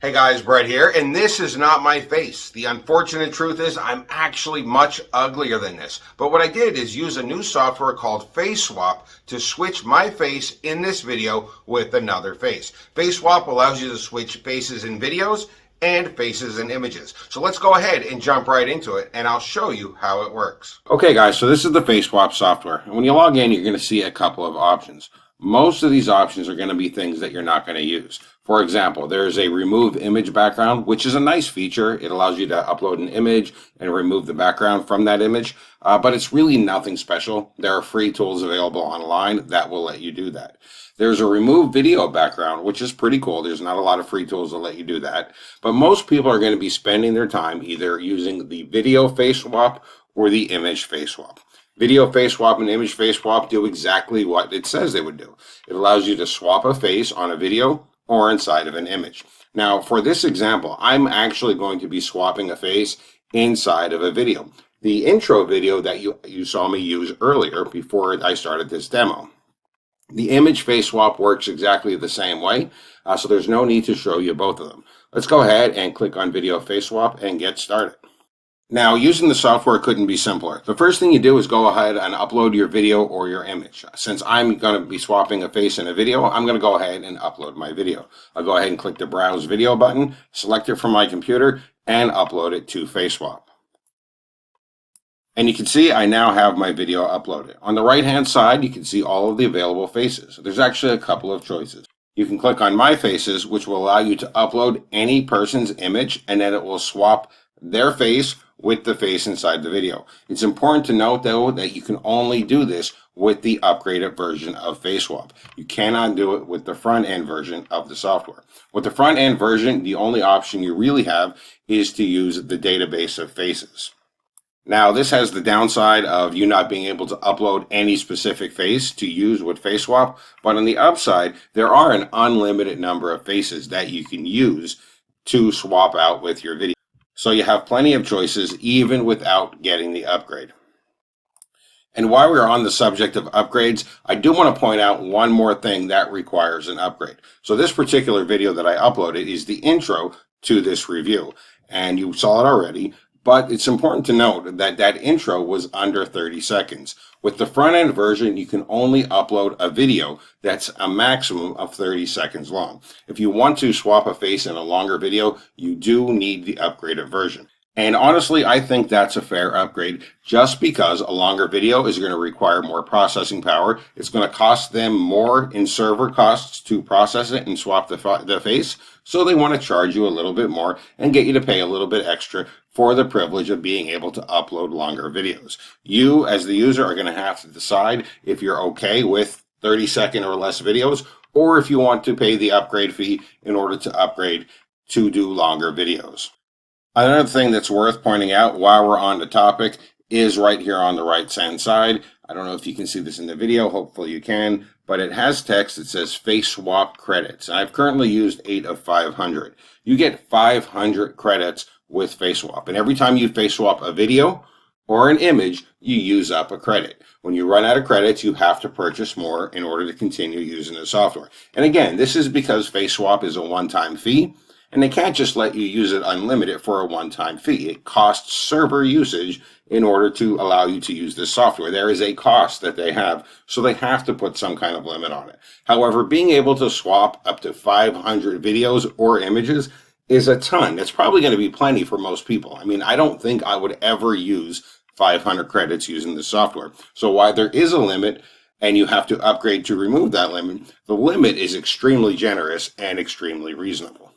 Hey guys, Brett here, and this is not my face. The unfortunate truth is I'm actually much uglier than this. But what I did is use a new software called FaceSwap to switch my face in this video with another face. FaceSwap allows you to switch faces in videos and faces in images. So let's go ahead and jump right into it, and I'll show you how it works. Okay guys, so this is the FaceSwap software. And when you log in, you're going to see a couple of options. Most of these options are going to be things that you're not going to use. For example, there's a remove image background, which is a nice feature. It allows you to upload an image and remove the background from that image, but it's really nothing special. There are free tools available online that will let you do that. There's a remove video background, which is pretty cool. There's not a lot of free tools that let you do that, but most people are going to be spending their time either using the video face swap or the image face swap. Video face swap and image face swap do exactly what it says they would do. It allows you to swap a face on a video or inside of an image. Now, for this example, I'm actually going to be swapping a face inside of a video. The intro video that you saw me use earlier before I started this demo. The image face swap works exactly the same way, so there's no need to show you both of them. Let's go ahead and click on video face swap and get started. Now, using the software couldn't be simpler. The first thing you do is go ahead and upload your video or your image. Since I'm going to be swapping a face in a video, I'm going to go ahead and upload my video. I'll go ahead and click the Browse Video button, select it from my computer, and upload it to FaceSwap. And you can see I now have my video uploaded. On the right-hand side, you can see all of the available faces. There's actually a couple of choices. You can click on My Faces, which will allow you to upload any person's image, and then it will swap their face with the face inside the video. It's important to note, though, that you can only do this with the upgraded version of FaceSwap. You cannot do it with the front-end version of the software. With the front-end version, the only option you really have is to use the database of faces. Now, this has the downside of you not being able to upload any specific face to use with FaceSwap, but on the upside, there are an unlimited number of faces that you can use to swap out with your video. So you have plenty of choices even without getting the upgrade. And while we're on the subject of upgrades, I do want to point out one more thing that requires an upgrade. So this particular video that I uploaded is the intro to this review, and you saw it already. But it's important to note that that intro was under 30 seconds. With the front-end version, you can only upload a video that's a maximum of 30 seconds long. If you want to swap a face in a longer video, you do need the upgraded version. And honestly, I think that's a fair upgrade just because a longer video is going to require more processing power. It's going to cost them more in server costs to process it and swap the face. So they want to charge you a little bit more and get you to pay a little bit extra for the privilege of being able to upload longer videos. You, as the user, are going to have to decide if you're okay with 30-second or less videos, or if you want to pay the upgrade fee in order to upgrade to do longer videos. Another thing that's worth pointing out while we're on the topic is right here on the right-hand side. I don't know if you can see this in the video. Hopefully you can. But it has text that says FaceSwap credits. I've currently used 8 of 500. You get 500 credits with FaceSwap. And every time you FaceSwap a video or an image, you use up a credit. When you run out of credits, you have to purchase more in order to continue using the software. And again, this is because FaceSwap is a one-time fee. And they can't just let you use it unlimited for a one-time fee. It costs server usage in order to allow you to use this software. There is a cost that they have, so they have to put some kind of limit on it. However, being able to swap up to 500 videos or images is a ton. It's probably going to be plenty for most people. I mean, I don't think I would ever use 500 credits using this software. So while there is a limit, and you have to upgrade to remove that limit, the limit is extremely generous and extremely reasonable.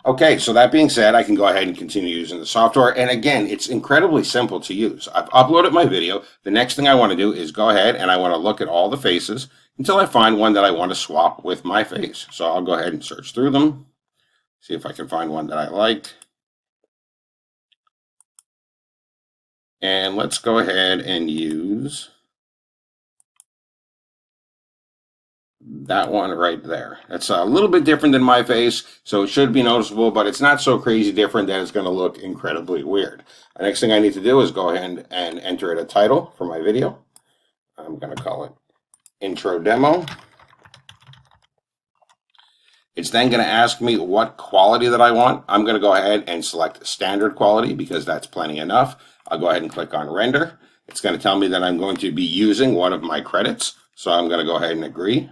Okay, so that being said, I can go ahead and continue using the software. And again, it's incredibly simple to use. I've uploaded my video. The next thing I want to do is go ahead and I want to look at all the faces until I find one that I want to swap with my face. So I'll go ahead and search through them, see if I can find one that I like. And let's go ahead and use that one right there. That's a little bit different than my face, so it should be noticeable, but it's not so crazy different that it's going to look incredibly weird. The next thing I need to do is go ahead and enter a title for my video. I'm going to call it Intro Demo. It's then going to ask me what quality that I want. I'm going to go ahead and select standard quality because that's plenty enough. I'll go ahead and click on render. It's going to tell me that I'm going to be using one of my credits. So I'm going to go ahead and agree.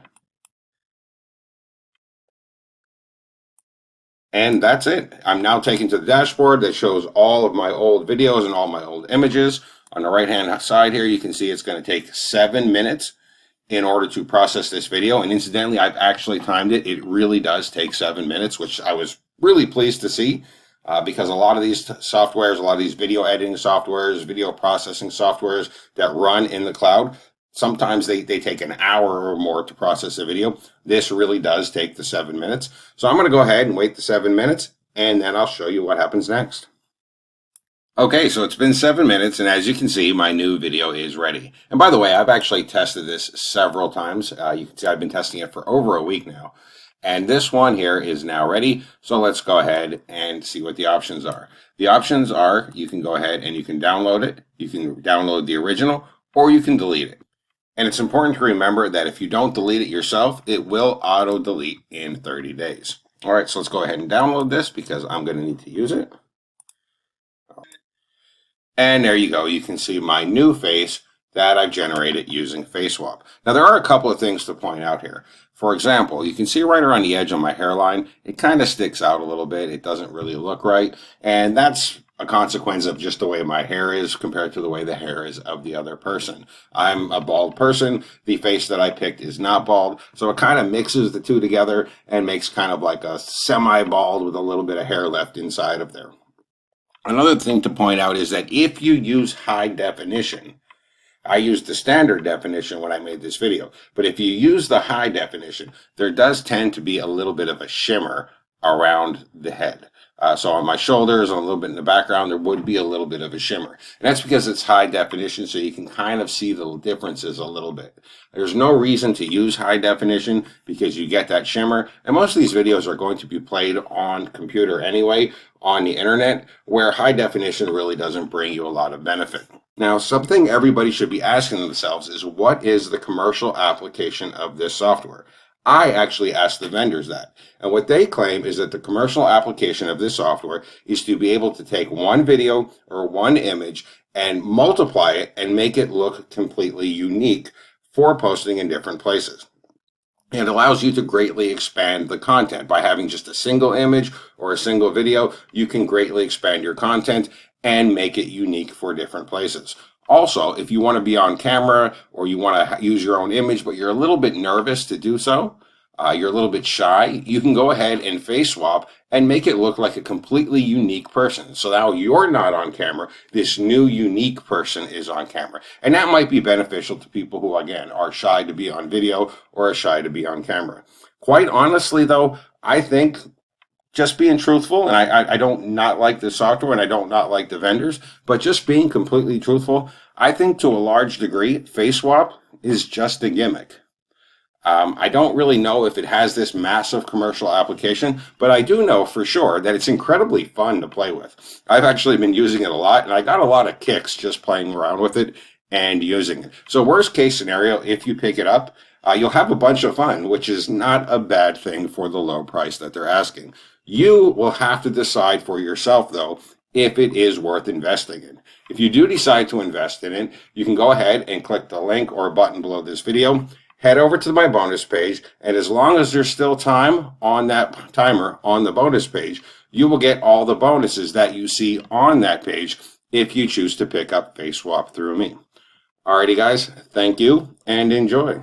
And that's it. I'm now taken to the dashboard that shows all of my old videos and all my old images. On the right hand side here, you can see it's going to take 7 minutes in order to process this video. And incidentally, I've actually timed it. It really does take 7 minutes, which I was really pleased to see because a lot of these softwares, a lot of these video editing softwares, video processing softwares that run in the cloud, sometimes they take an hour or more to process a video. This really does take the 7 minutes. So I'm going to go ahead and wait the 7 minutes, and then I'll show you what happens next. Okay, so it's been 7 minutes, and as you can see, my new video is ready. And by the way, I've actually tested this several times. You can see I've been testing it for over a week now. And this one here is now ready. So let's go ahead and see what the options are. The options are you can go ahead and you can download it. You can download the original, or you can delete it. And it's important to remember that if you don't delete it yourself, it will auto-delete in 30 days. All right, so let's go ahead and download this because I'm going to need to use it. And there you go. You can see my new face that I've generated using FaceSwap. Now, there are a couple of things to point out here. For example, you can see right around the edge of my hairline, it kind of sticks out a little bit. It doesn't really look right. And that's a consequence of just the way my hair is compared to the way the hair is of the other person. I'm a bald person. The face that I picked is not bald. So it kind of mixes the two together and makes kind of like a semi-bald with a little bit of hair left inside of there. Another thing to point out is that if you use high definition, I used the standard definition when I made this video, but if you use the high definition, there does tend to be a little bit of a shimmer around the head. So on my shoulders, and a little bit in the background, there would be a little bit of a shimmer. And that's because it's high definition, so you can kind of see the differences a little bit. There's no reason to use high definition because you get that shimmer. And most of these videos are going to be played on computer anyway, on the internet, where high definition really doesn't bring you a lot of benefit. Now, something everybody should be asking themselves is, what is the commercial application of this software? I actually asked the vendors that. And what they claim is that the commercial application of this software is to be able to take one video or one image and multiply it and make it look completely unique for posting in different places. And it allows you to greatly expand the content. By having just a single image or a single video, you can greatly expand your content and make it unique for different places. Also, if you want to be on camera or you want to use your own image, but you're a little bit nervous to do so, you're a little bit shy, you can go ahead and FaceSwap and make it look like a completely unique person. So now you're not on camera, this new unique person is on camera. And that might be beneficial to people who, again, are shy to be on video or are shy to be on camera. Quite honestly, though, I think just being truthful, and I don't not like the software and I don't not like the vendors, but just being completely truthful, I think to a large degree, FaceSwap is just a gimmick. I don't really know if it has this massive commercial application, but I do know for sure that it's incredibly fun to play with. I've actually been using it a lot, and I got a lot of kicks just playing around with it and using it. So worst case scenario, if you pick it up, you'll have a bunch of fun, which is not a bad thing for the low price that they're asking. You will have to decide for yourself, though, if it is worth investing in. If you do decide to invest in it, you can go ahead and click the link or button below this video, head over to my bonus page, and as long as there's still time on that timer on the bonus page, you will get all the bonuses that you see on that page if you choose to pick up FaceSwap through me. Alrighty guys, thank you and enjoy.